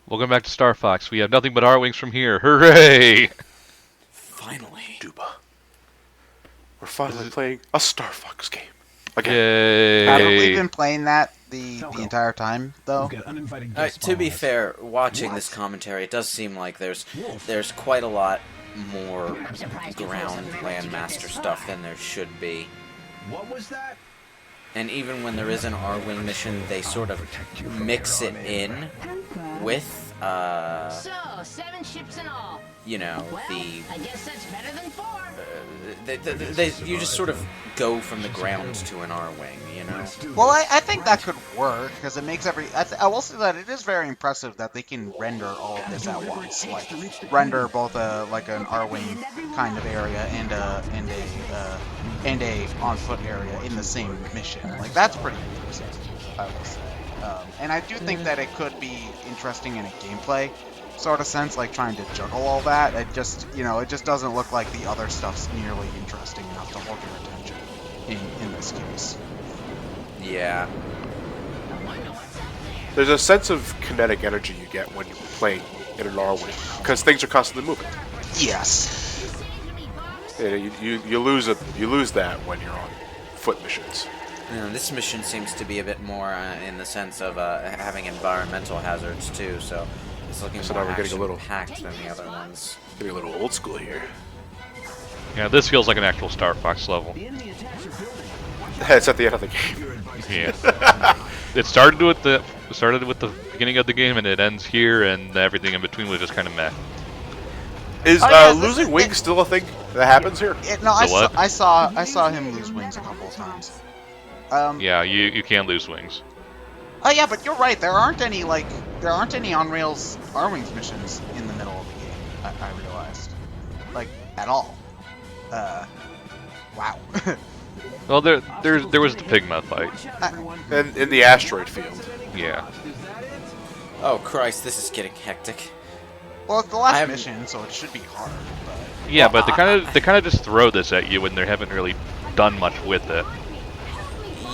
Welcome back to Star Fox. We have nothing but R-Wings from here. Hooray! Finally. Duba. We're finally playing a Star Fox game. Again. Yay! Haven't we been playing that the entire time, though? To be fair, watching this commentary, it does seem like there's quite a lot more ground landmaster stuff than there should be. What was that? And even when there is an R-Wing mission, they sort of mix it in with, So, 7 ships in all. you know, Well, I guess that's better than 4. you just sort of go from the ground to an R-Wing, you know? Well, I think that could work, because it makes I will say that it is very impressive that they can render all of this at once. Like, render both like an R-Wing kind of area and a on-foot area in the same mission. Like, that's pretty impressive, I will say. And I do think that it could be interesting in a gameplay sort of sense, like trying to juggle all that. It just, it just doesn't look like the other stuff's nearly interesting enough to hold your attention in this case. Yeah. There's a sense of kinetic energy you get when you're playing in an R-Wing, because things are constantly moving. Yes. You lose that when you're on foot missions. This mission seems to be a bit more in the sense of having environmental hazards too, so it's looking So more now we're getting a little action-packed than the other ones. Getting a little old school here. Yeah, this feels like an actual Star Fox level. It's at the end of the game. Yeah. It started with the beginning of the game, and it ends here, and everything in between was just kind of meh. Is yeah, losing wings still a thing that happens here? No, what? I saw him lose wings a couple of times. Yeah, you can lose wings. Oh yeah, but you're right. There aren't any on rails R-Wings missions in the middle of the game. I realized, like, at all. Wow. Well, there was the Pigma fight. And in the asteroid field. Yeah. Oh Christ, this is getting hectic. Well, it's the last mission, so it should be hard. But Yeah, but they kind of just throw this at you when they haven't really done much with it.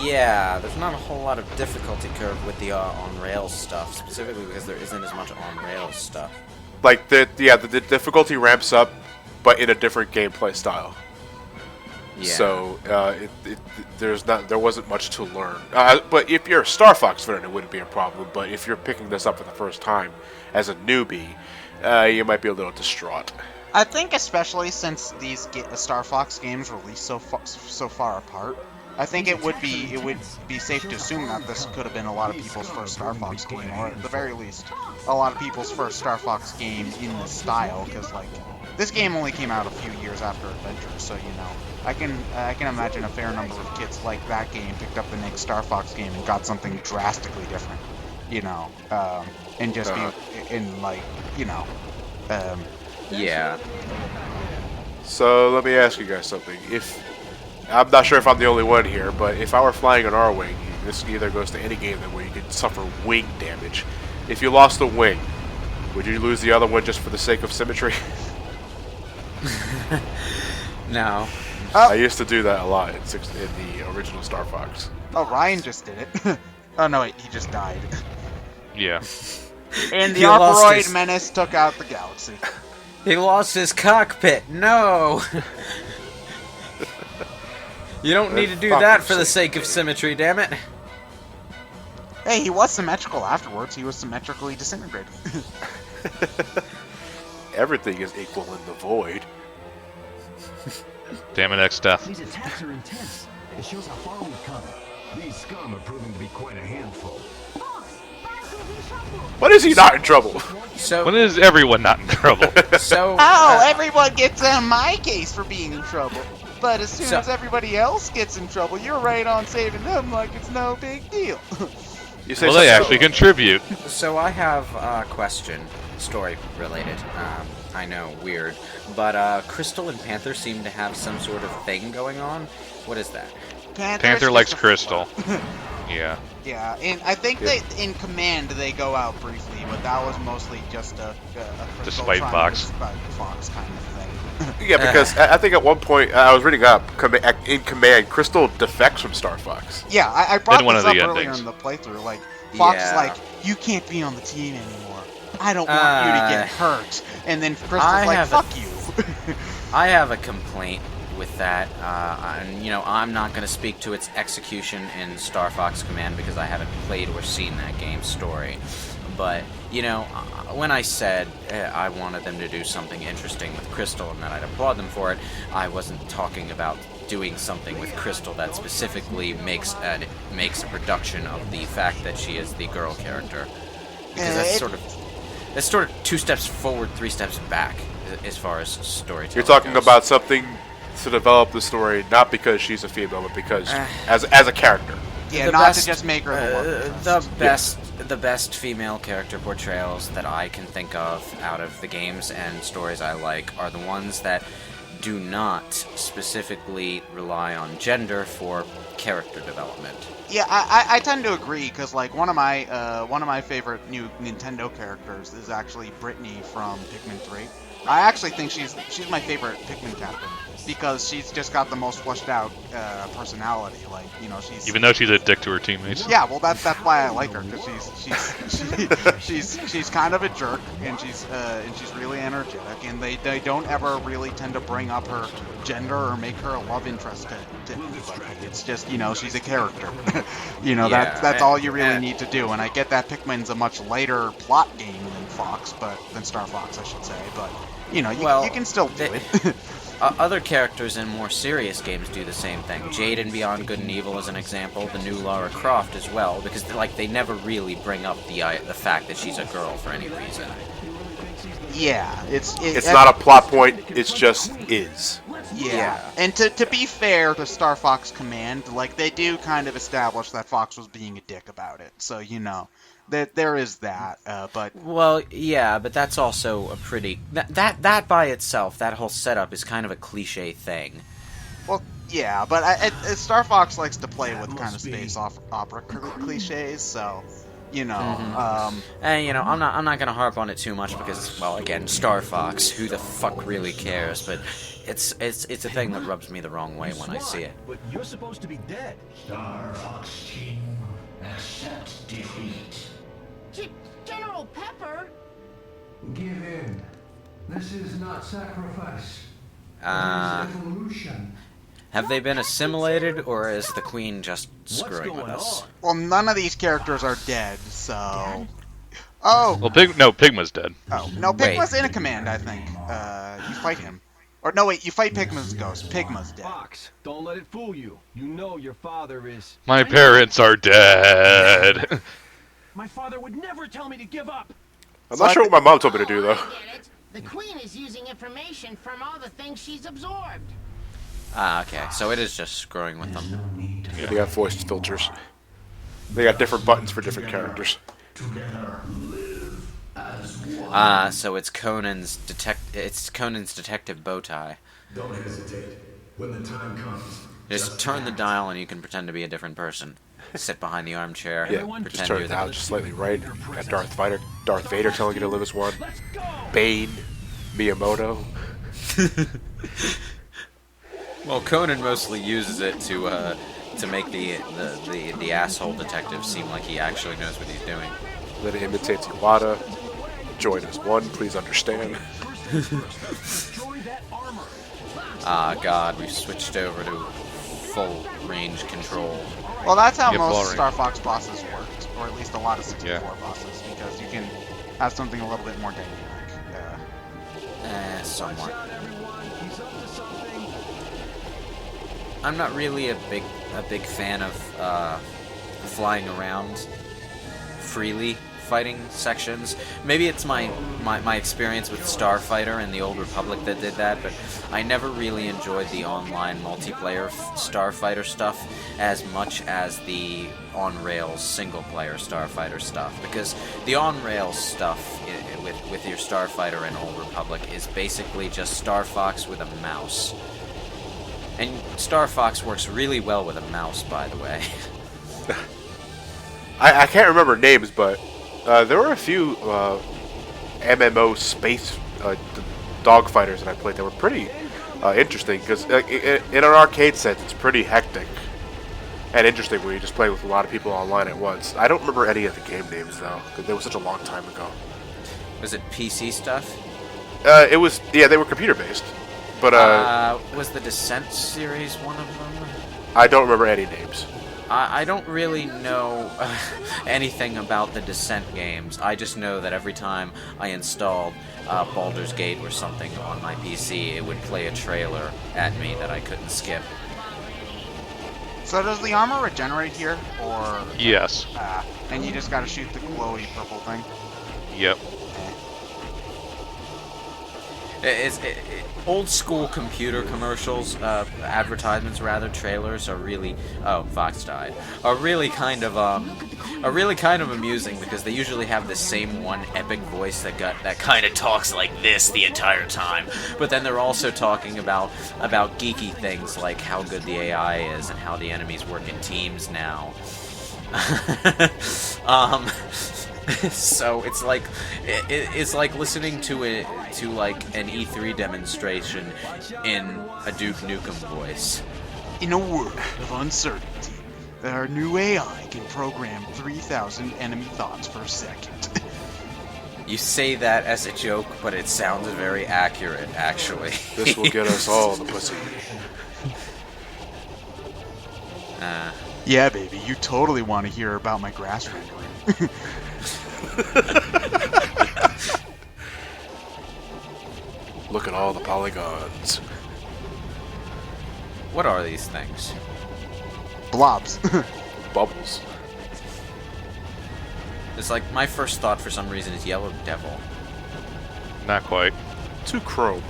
Yeah, there's not a whole lot of difficulty curve with the on-rails stuff, specifically because there isn't as much on-rails stuff. Like the difficulty ramps up, but in a different gameplay style. Yeah. So there wasn't much to learn. But if you're a Star Fox veteran, it wouldn't be a problem. But if you're picking this up for the first time as a newbie, you might be a little distraught. I think especially since these Star Fox games released so far apart, I think it would be safe to assume that this could have been a lot of people's first Star Fox game, or at the very least, a lot of people's first Star Fox game in this style. Because like, this game only came out a few years after Adventure, so I can imagine a fair number of kids like that game picked up the next Star Fox game and got something drastically different, and just be in like, Yeah. So let me ask you guys something. I'm not sure if I'm the only one here, but if I were flying an R-Wing, this either goes to any game where you can suffer wing damage. If you lost a wing, would you lose the other one just for the sake of symmetry? No. I used to do that a lot in the original Star Fox. Oh, Ryan just did it. Oh no, wait, he just died. Yeah. And the He lost Operaid his- Menace took out the galaxy. He lost his cockpit. No. You don't need to do that for the sake of symmetry, damn it. Hey, he was symmetrical afterwards. He was symmetrically disintegrated. Everything is equal in the void. Damn it, X-Death. These attacks are intense. It shows how far we've come. These scum are proving to be quite a handful. When is he not in trouble? So, When is everyone not in trouble? so Oh, everyone gets on my case for being in trouble. But as soon So- as everybody else gets in trouble, you're right on saving them like it's no big deal. You say Well, they something- actually contribute. So I have a question, story related. I know, weird, but Crystal and Panther seem to have some sort of thing going on. What is that? Panther likes Crystal. Yeah. Yeah, and I think that in Command they go out briefly, but that was mostly just a Crystal Despite trying Fox. to despite Fox kind of thing. Yeah, because I think at one point I was reading up in Command, Crystal defects from Star Fox. Yeah, I brought In one this of up the earlier endings. in the playthrough. Like, Fox is Yeah. like, you can't be on the team anymore. I don't want you to get hurt. And then Crystal's like, fuck you. I have a complaint with that, and I'm not going to speak to its execution in Star Fox Command because I haven't played or seen that game's story. But, when I said I wanted them to do something interesting with Crystal and that I'd applaud them for it, I wasn't talking about doing something with Crystal that specifically makes a production of the fact that she is the girl character. Because that's sort of 2 steps forward, 3 steps back as far as storytelling You're talking goes. about something to develop the story, not because she's a female, but because as a character. Yeah, The not best- to just make her the love interest. the best female character portrayals that I can think of out of the games and stories I like are the ones that do not specifically rely on gender for character development. Yeah, I tend to agree because like one of my favorite new Nintendo characters is actually Brittany from Pikmin 3. I actually think she's my favorite Pikmin captain because she's just got the most fleshed out personality. Like she's Even though she's a dick to her teammates. yeah, well that's why I like her because she's kind of a jerk and she's really energetic and they don't ever really tend to bring up her gender or make her a love interest to anybody. It's just she's a character. That's all you really need to do. And I get that Pikmin's a much lighter plot game than Star Fox I should say, but you can still do it. Other characters in more serious games do the same thing. Jade in Beyond Good and Evil is an example. The new Lara Croft as well, because they never really bring up the fact that she's a girl for any reason. Yeah, it's not a plot point. It's just is. Yeah, and to be fair to Star Fox Command, they do kind of establish that Fox was being a dick about it. So that there is that. But well, yeah, but that's also a pretty that by itself, that whole setup is kind of a cliche thing. Well, yeah, but Star Fox likes to play with kind of space opera cliches, so. And I'm not gonna harp on it too much because, well, again, Star Fox. Who the fuck really cares? But it's a thing that rubs me the wrong way when I see it. But you're supposed to be dead. Star Fox Team, accept defeat. General Pepper? Give in. This is not sacrifice. This is evolution. Have they been assimilated, or is the Queen just screwing with us? Well, none of these characters are dead, so. Oh. Well, Pigma's dead. Oh no, Pigma's in a command, I think. You fight him. Or no, wait, you fight Pigma's ghost. Pigma's dead. Fox, don't let it fool you. You know your father is. My parents are dead. My father would never tell me to give up. I'm not sure what my mom told me to do though. I get it. The Queen is using information from all the things she's absorbed. Okay, so it is just screwing with them. They got voice filters. They got different buttons for different characters. So it's Conan's detective bow tie. Don't hesitate. When the time comes. Just turn the dial and you can pretend to be a different person. Sit behind the armchair. Yeah, pretend just turn you're it the down just slightly right. Got Darth Vader telling you to live as one. Bane, Miyamoto. Well, Conan mostly uses it to make the asshole detective seem like he actually knows what he's doing. Then it imitates Iwata. Join as one, please understand. God, we've switched over to full range control. Well, that's how Get most boring. Star Fox bosses worked, or at least a lot of 64 Yeah. bosses, because you can have something a little bit more dynamic. Somewhat. I'm not really a big fan of flying around freely fighting sections. Maybe it's my experience with Starfighter and the Old Republic that did that, but I never really enjoyed the online multiplayer Starfighter stuff as much as the on-rails single-player Starfighter stuff, because the on-rails stuff with your Starfighter and Old Republic is basically just Star Fox with a mouse. And Star Fox works really well with a mouse, by the way. I can't remember names, but there were a few MMO space dogfighters that I played that were pretty interesting, because in an arcade sense, it's pretty hectic and interesting when you just play with a lot of people online at once. I don't remember any of the game names, though, because they were such a long time ago. Was it PC stuff? It was, yeah, they were computer based, but was the Descent series one of them? I don't remember any names. I don't really know anything about the Descent games. I just know that every time I installed Baldur's Gate or something on my PC, it would play a trailer at me that I couldn't skip. So does the armor regenerate here, or? Yes. And you just gotta shoot the glowy purple thing. Yep. Old school computer commercials, advertisements rather, trailers are really Fox died. Are really kind of amusing because they usually have the same one epic voice that kind of talks like this the entire time. But then they're also talking about geeky things like how good the AI is and how the enemies work in teams now. So it's like listening to like an E3 demonstration in a Duke Nukem voice. In a world of uncertainty, our new AI can program 3,000 enemy thoughts per second. You say that as a joke, but it sounds very accurate, actually. This will get us all the pussy. Yeah, baby, you totally want to hear about my grass rendering. Look at all the polygons. What are these things? Blobs. Bubbles. It's like my first thought for some reason is Yellow Devil. Not quite. Too chrome.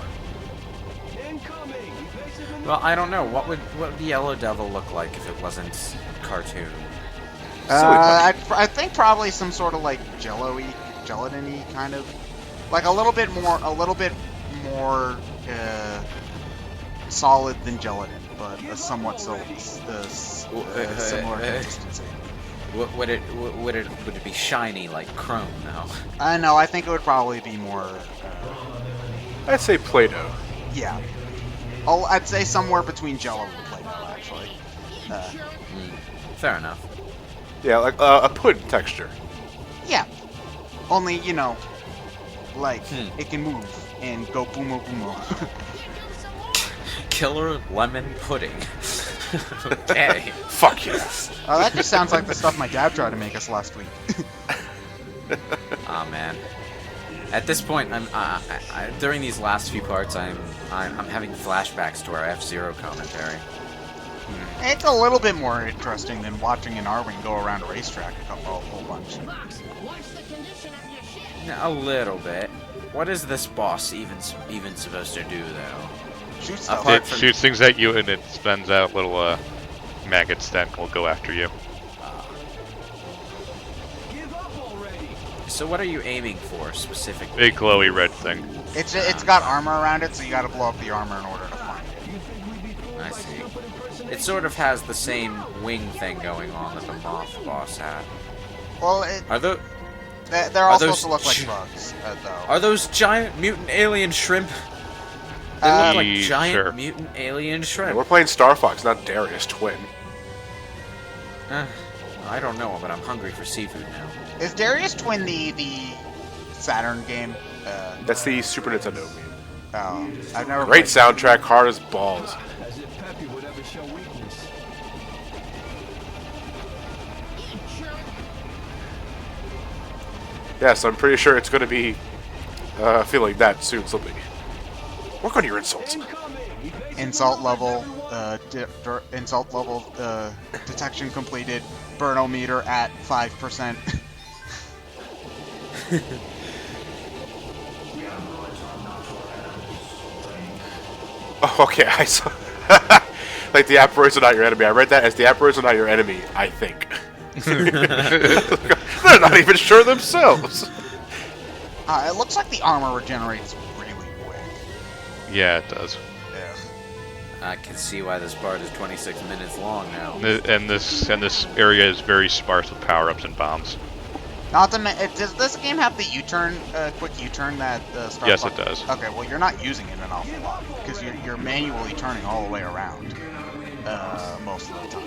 Well, I don't know. What would Yellow Devil look like if it wasn't cartoon? I think probably some sort of like jello-y, gelatin-y kind of, like a little bit more solid than gelatin, but a somewhat similar consistency. Would it be shiny like chrome though? No, I think it would probably be more. I'd say Play-Doh. Yeah. I'd say somewhere between Jello and Play-Doh, actually. Fair enough. Yeah, like a pudding texture. Yeah. Only, like, it can move and go boomo boomo. Killer lemon pudding. Okay. Fuck yeah. That just sounds like the stuff my dad tried to make us last week. Aw, man. At this point, during these last few parts, I'm having flashbacks to our F-Zero commentary. It's a little bit more interesting than watching an R-Wing go around a racetrack a whole bunch. A little bit. What is this boss even supposed to do, though? Shoot stuff. It shoots things at you and it spends out little maggots that will go after you. So what are you aiming for specifically? Big glowy red thing. It's got armor around it, so you gotta blow up the armor in order to find it. I see. It sort of has the same wing thing going on that the moth boss had. Well, they're all supposed to look like bugs, though. Are those giant mutant alien shrimp? They look like giant sure. mutant alien Yeah, shrimp. we're playing Star Fox, not Darius Twin. I don't know, but I'm hungry for seafood now. Is Darius Twin the Saturn game? That's the Super Nintendo game. Oh, I've never. Great played. soundtrack, hard as balls. As if Peppy would ever show weakness. Yes, I'm pretty sure it's going to be feeling that soon, something. Work on your insults. Insult level, detection completed. Burnometer at 5%. Oh, okay, I saw. Like the asteroids are not your enemy. I read that as the asteroids are not your enemy. I think. They're not even sure themselves. It looks like the armor regenerates really quick. Yeah, it does. Yeah. I can see why this part is 26 minutes long now. And this area is very sparse with power-ups and bombs. Not to does this game have the U-turn, quick U-turn that Star Yes, Fox? it does. Okay, well you're not using it an awful lot because you're manually turning all the way around most of the time.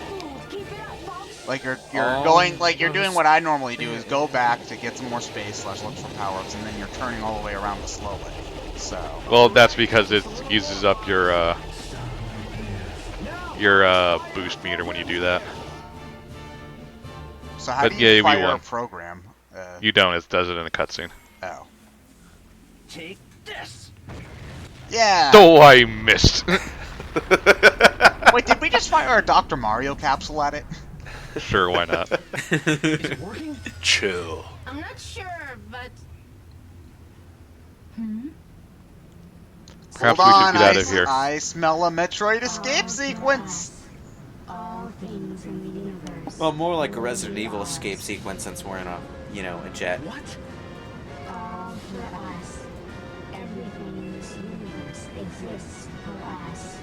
Like you're Oh. going, like you're doing what I normally do is go back to get some more space / look for power-ups, and then you're turning all the way around the slow way. So. Well, that's because it uses up your boost meter when you do that. So how But do you yeah, we fire a won. program? You don't. It does it in a cutscene. Oh. Take this. Yeah. Oh, I missed. Wait, did we just fire a Dr. Mario capsule at it? Sure, why not? Is it working? Chill. I'm not sure, but Perhaps Hold we on, should get out of here. I smell a Metroid escape sequence. All things in the universe. Well, more like a Resident Evil escape sequence since we're in a, a jet. What? All for us. Everything in this universe exists for us.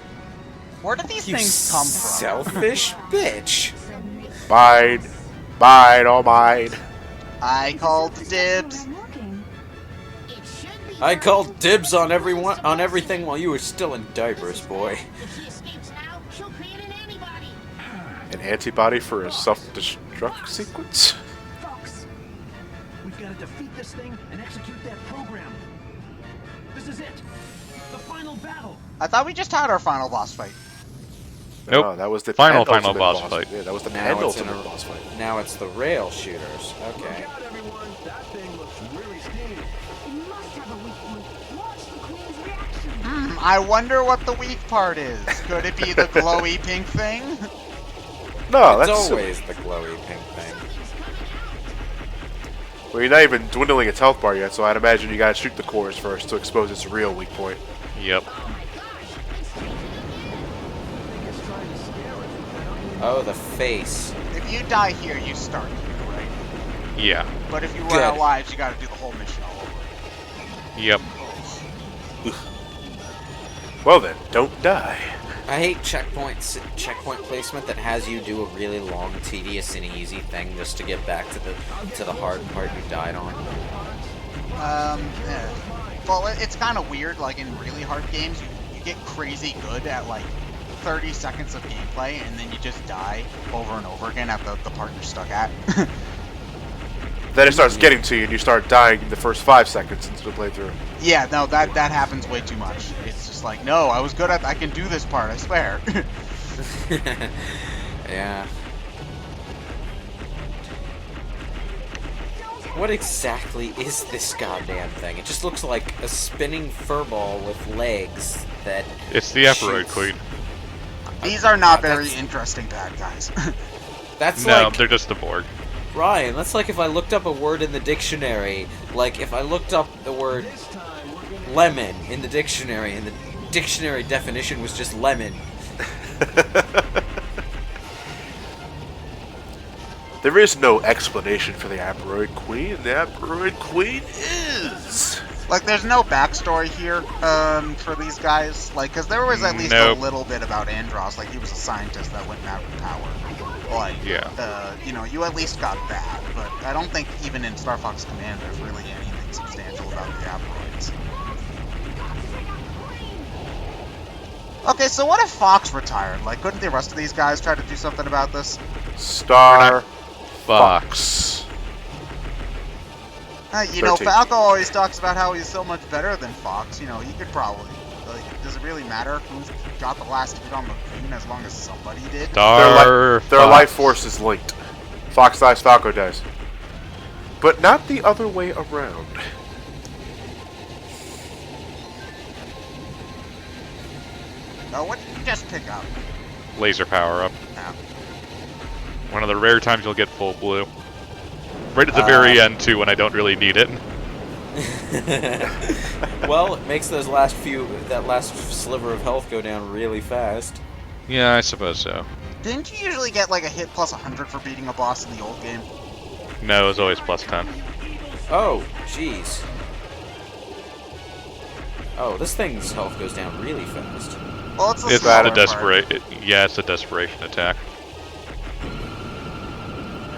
Where did these You things come from? selfish bitch. Mine. Mine, all mine. I called dibs. I'm looking. it should be. I called dibs on everything while you were still in diapers, boy. If she escapes now, she'll create an antibody. An antibody for a self-destruct sequence? Fox! We've got to defeat this thing and execute that program. This is it. The final battle. I thought we just had our final boss fight. Nope. No, that was the Final penultimate boss fight. Yeah, that was the Now it's in penultimate a- boss fight. Now it's the rail shooters. Okay. Look out, everyone. That thing looks really steamy. It must have a weak point. Watch the Queen's reaction. I wonder what the weak part is. Could it be the glowy pink thing? No, It's that's always the glowy pink thing. Well, you're not even dwindling its health bar yet, so I'd imagine you gotta shoot the cores first to expose its real weak point. Yep. Oh, the face. If you die here, you start here, right? Yeah. But if you run Good. out of lives, you gotta do the whole mission all over. Yep. Well then, don't die. I hate checkpoint placement that has you do a really long, tedious, and easy thing just to get back to the hard part you died on. Yeah. Well, it's kind of weird. Like in really hard games, you get crazy good at like 30 seconds of gameplay, and then you just die over and over again at the part you're stuck at. Then it starts getting to you, and you start dying in the first 5 seconds into the playthrough. Yeah, no, that happens way too much. It's just like, no, I was good at. I can do this part. I swear. Yeah. What exactly is this goddamn thing? It just looks like a spinning furball with legs that. It's the Aperoid shoots. Queen. These are not very That's- interesting bad guys. That's No, like they're just the Borg. Ryan. That's like if I looked up a word in the dictionary. Like if I looked up the word This time we're gonna lemon in the dictionary, and the dictionary definition was just lemon. There is no explanation for the Aperoid Queen. The Aperoid Queen is... Like, there's no backstory here for these guys. Like, because there was at least Nope. a little bit about Andros. Like, he was a scientist that went out of power. Like, Yeah. you at least got that. But I don't think even in Star Fox Command there's really anything substantial about the Aperoids. Okay, so what if Fox retired? Like, couldn't the rest of these guys try to do something about this? Star Fox. Fox. You know, 13. Falco always talks about how he's so much better than Fox. You know, he could probably. Like, does it really matter who's got the last hit on the Queen as long as somebody did? Star Their Fox. life force is linked. Fox dies, Falco dies. But not the other way around. Oh, what did you just pick up? Laser power up. Oh. One of the rare times you'll get full blue. Right at the very end too, when I don't really need it. Well, it makes that last sliver of health go down really fast. Yeah, I suppose so. Didn't you usually get like a hit plus 100 for beating a boss in the old game? No, it was always plus 10. Oh, jeez. Oh, this thing's health goes down really fast. Well, it's a It's smaller a part. Yeah, it's a desperation attack.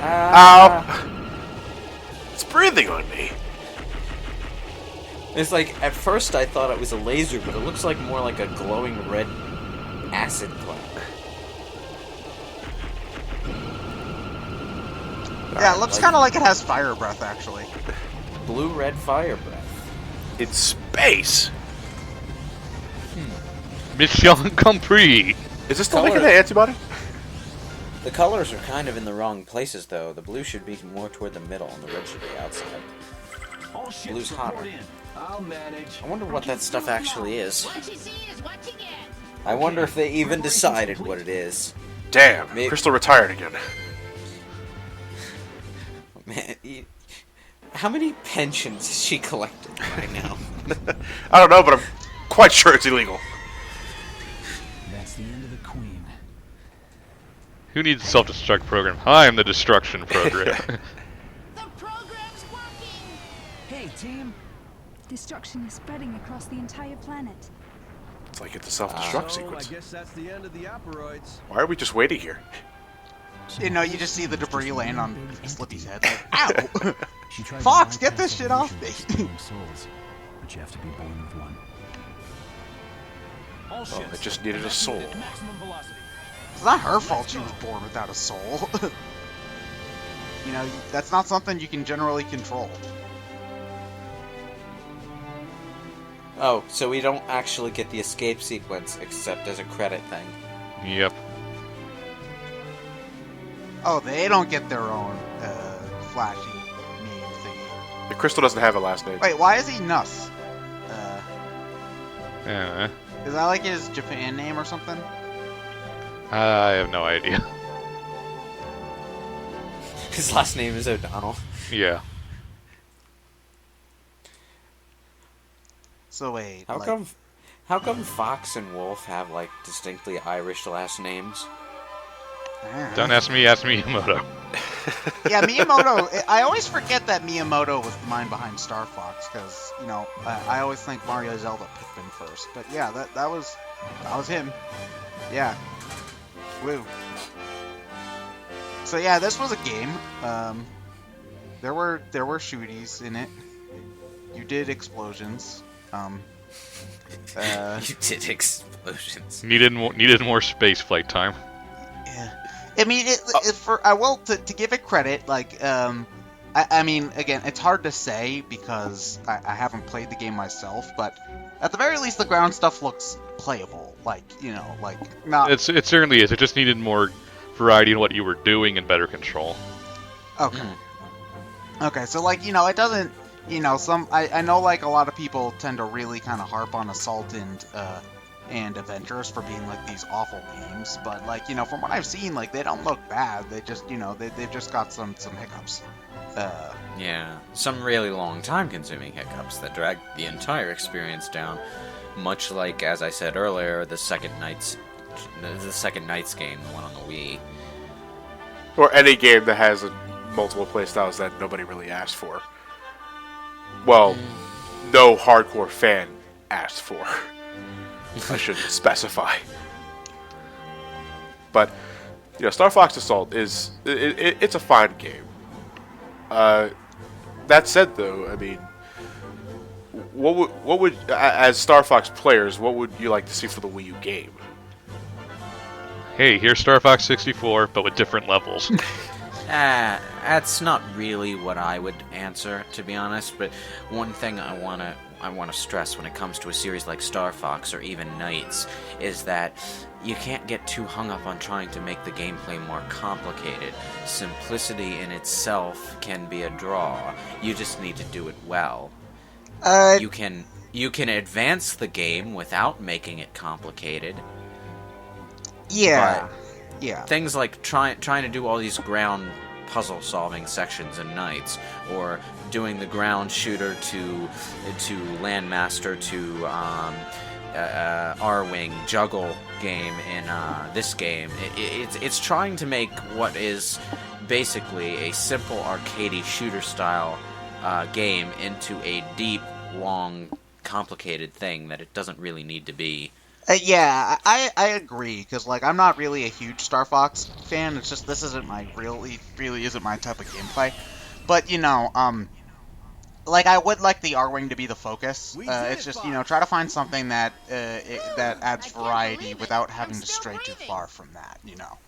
Ow! It's breathing on me. It's like, at first I thought it was a laser, but it looks like more like a glowing red acid cloud. Yeah, it looks kind of like it has fire breath, actually. blue-red fire breath. In space. Mission complete. Is this still Color- making the antibody? The colors are kind of in the wrong places, though. The blue should be more toward the middle, and the red should be outside. All ships Blue's report hotter. in. I'll manage. I wonder what that stuff actually is. What you see is what you get. I wonder if they even decided what it is. Damn, Maybe- Crystal retired again. Man, how many pensions is she collecting right now? I don't know, but I'm quite sure it's illegal. That's the end of the Queen. Who needs a self-destruct program? I am the destruction program. The program's working. Hey, team. Destruction is spreading across the entire planet. It's like it's a self-destruct So, I sequence. guess that's the end of the aperoids. Why are we just waiting here? You know, you just see the debris land on Slippy's head. Like, ow! She tried to Fox, get bypass this shit off evolution me. by stealing souls, but you have to be born with one. All Oh, ships. it just needed a soul. at maximum velocity. It's not her fault she was born without a soul. You know, that's not something you can generally control. Oh, so we don't actually get the escape sequence except as a credit thing. Yep. Oh, they don't get their own flashy name thingy. The Crystal doesn't have a last name. Wait, why is he Nuss? Yeah. Is that like his Japan name or something? I have no idea. His last name is O'Donnell. Yeah. So wait, How like, come Fox and Wolf have like distinctly Irish last names? Don't ask me, ask Miyamoto. Yeah, Miyamoto. I always forget that Miyamoto was the mind behind Star Fox because you know I always think Mario, Zelda, Pikmin first. But yeah, that was him. Yeah. Woo. So yeah, this was a game. There were shooties in it. You did explosions. You did explosions. Needed more space flight time. Yeah. I mean, I will to give it credit. Like, I mean, again, it's hard to say because I haven't played the game myself. But at the very least, the ground stuff looks playable. Like, you know, like not. It certainly is. It just needed more variety in what you were doing and better control. Okay. Okay, so like, you know, it doesn't. You know, I know like a lot of people tend to really kind of harp on Assault and Avengers for being like these awful games, but like, you know, from what I've seen, like they don't look bad. They just, you know, they've just got some hiccups. Yeah, some really long time-consuming hiccups that drag the entire experience down. Much like, as I said earlier, the second Knights game, the one on the Wii. Or any game that has multiple playstyles that nobody really asked for. Well, no hardcore fan asked for. I should specify. But, you know, Star Fox Assault is... it's a fine game. That said, though, I mean... What would... As Star Fox players, what would you like to see for the Wii U game? Hey, here's Star Fox 64, but with different levels. That's not really what I would answer, to be honest, but one thing I want to stress when it comes to a series like Star Fox or even Knights is that you can't get too hung up on trying to make the gameplay more complicated. Simplicity in itself can be a draw. You just need to do it well. You can advance the game without making it complicated. Yeah. But Yeah. things like trying to do all these ground puzzle solving sections in Knights, or doing the ground shooter to landmaster to R-wing juggle game in this game. It's trying to make what is basically a simple arcadey shooter style game into a deep, long, complicated thing that it doesn't really need to be. Yeah, I agree, because, like, I'm not really a huge Star Fox fan. It's just this isn't my really isn't my type of gameplay. But, you know, like, I would like the R-Wing to be the focus. It's just, you know, try to find something that that adds variety without having to stray too far from that, you know.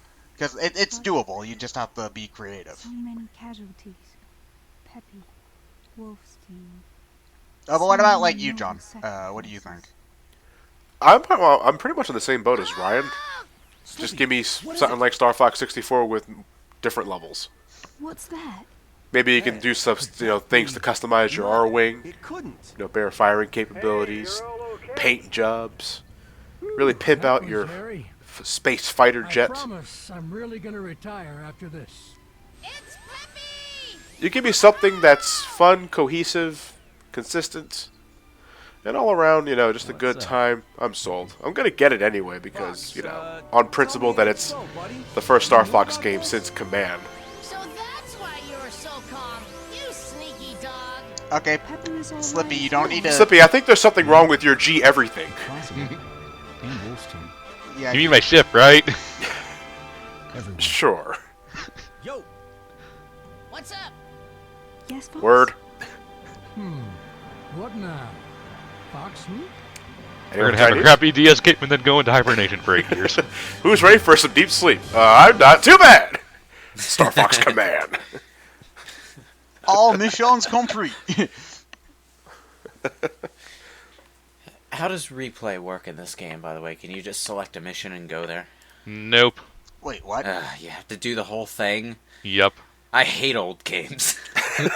Because it's doable. You just have to be creative. So many casualties. Peppy, Wolf's team. Oh, but what about like you, John? What do you think? I'm pretty much in the same boat as Ryan. Just give me something like Star Fox 64 with different levels. What's that? Maybe you can do some, things to customize your R-wing. It couldn't. Better firing capabilities, paint jobs. Really pimp out your space fighter jet. I promise I'm really gonna retire after this. It's Peppy! You give me something that's fun, cohesive, consistent, and all around, just a good time. I'm sold. I'm gonna get it anyway because, on principle that it's the first Star Fox game since Command. So that's why you were so calm, you sneaky dog. Okay, Peppy is all Slippy, right. you don't need to. Slippy, I think there's something wrong with your G everything. And Wolf's team. Yeah, You mean my ship, right? Everyone. Sure. Yo, What's up? Yes, Fox? Word. What now? Fox, We're Anyone gonna have a Chinese? crappy de-escape and then go into hibernation for 8 years. Who's ready for some deep sleep? I'm not. Too bad. Star Fox Command. all missions complete. How does replay work in this game, by the way? Can you just select a mission and go there? Nope. Wait, what? You have to do the whole thing? Yup. I hate old games. Wait,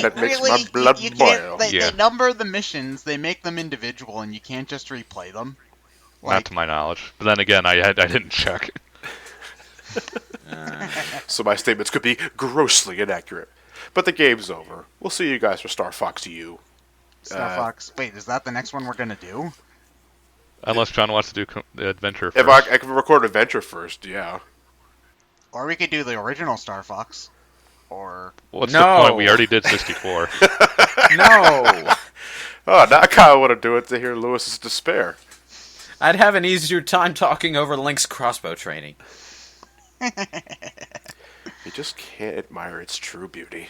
That makes really? my blood you boil. can't, they Yeah. number the missions, they make them individual, and you can't just replay them? Not to my knowledge. But then again, I didn't check. So my statements could be grossly inaccurate. But the game's over. We'll see you guys for Star Fox U. Star Fox. Wait, is that the next one we're gonna do? Unless John wants to do the adventure If first. I can record Adventure first, yeah. Or we could do the original Star Fox. Or What's No. the point? We already did 64. No! Oh, now I kind of want to do it to hear Lewis's despair. I'd have an easier time talking over Link's crossbow training. You just can't admire its true beauty.